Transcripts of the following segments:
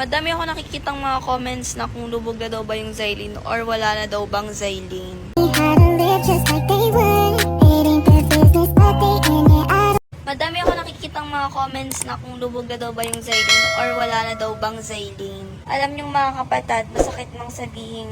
Madami ako nakikitang mga comments na kung lubog na daw ba yung Zylene or wala na daw bang Zylene. Madami ako nakikitang mga comments na kung lubog na daw ba yung Zylene or wala na daw bang Zylene. Alam niyong mga kapatid, masakit mang sabihin,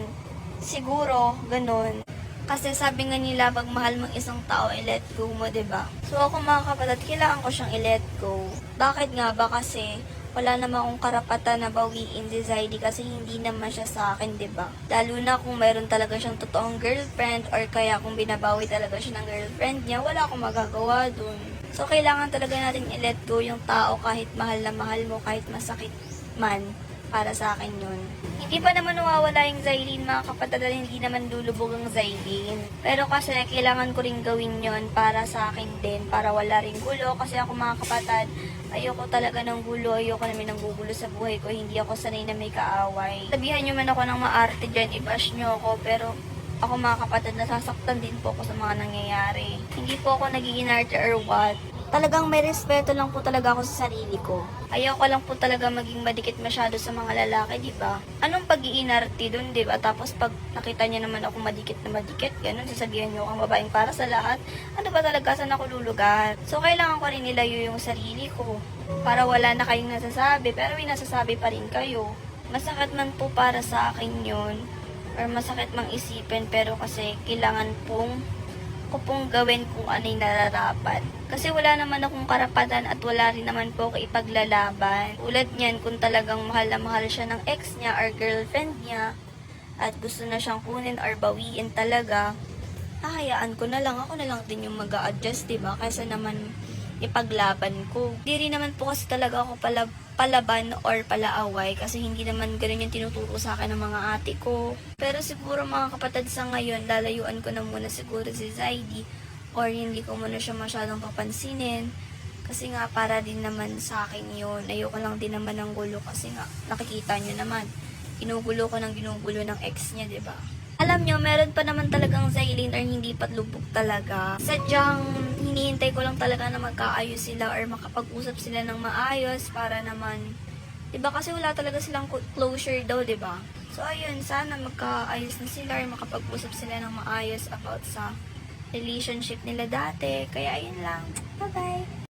siguro, ganun. Kasi sabi nga nila, pag mahal mong isang tao, i-let go mo, diba? So ako mga kapatid, kailangan ko siyang i-let go. Bakit nga ba? Kasi wala naman akong karapatan na bawiin si Zylie kasi hindi naman siya sa akin, diba? Lalo na kung mayroon talaga siyang totoong girlfriend or kaya kung binabawi talaga siya ng girlfriend niya, wala akong magagawa dun. So kailangan talaga natin i-let go yung tao kahit mahal na mahal mo, kahit masakit man. Para sa akin yun. Hindi pa naman nawawala yung Zylene mga kapatid, hindi naman lulubog ang Zylene. Pero kasi kailangan ko rin gawin yon para sa akin din, para wala rin gulo. Kasi ako mga kapatid, ayoko talaga ng gulo, ayoko namin ng gugulo sa buhay ko, hindi ako sanay na may kaaway. Sabihan nyo man ako ng maarte dyan, i-bash nyo ako, pero ako mga kapatid, nasasaktan din po ako sa mga nangyayari. Hindi po ako nagiging arte or what. Talagang may respeto lang po talaga ako sa sarili ko. Ayaw ko lang po talaga maging madikit masyado sa mga lalaki, diba? Anong pag-iinarte dun, diba? Tapos pag nakita niya naman ako madikit na madikit, ganun, sasabihan niyo akong babaeng para sa lahat. Ano ba talaga, saan ako lulugar? So, kailangan ko rin nilayo yung sarili ko. Para wala na kayong nasasabi, pero may nasasabi pa rin kayo. Masakit man po para sa akin yun, or masakit mang isipin, pero kasi kailangan ko pong gawin kung ano yung nararapat. Kasi wala naman akong karapatan at wala rin naman po ako ipaglalaban. Ulad niyan, kung talagang mahal na mahal siya ng ex niya or girlfriend niya at gusto na siyang kunin or bawiin talaga, hahayaan ko na lang. Ako na lang din yung mag-a-adjust, diba? Kaysa naman ipaglaban ko. Di rin naman po kasi talaga ako palaban or palaaway kasi hindi naman ganun yung tinuturo sa akin ng mga ate ko. Pero siguro mga kapatid sa ngayon, lalayuan ko na muna siguro si Zylie or hindi ko muna siya masyadong papansinin kasi nga para din naman sa akin yun. Ayoko lang din naman ng gulo kasi nga nakikita nyo naman, ginugulo ko ng ginugulo ng ex niya, diba? Alam nyo, meron pa naman talagang Zylene or hindi patlubog talaga. Sadyang hinihintay ko lang talaga na magkaayos sila or makapag-usap sila ng maayos para naman, diba kasi wala talaga silang closure daw, diba? So ayun, sana magkaayos na sila or makapag-usap sila ng maayos about sa relationship nila dati. Kaya ayun lang. Bye-bye!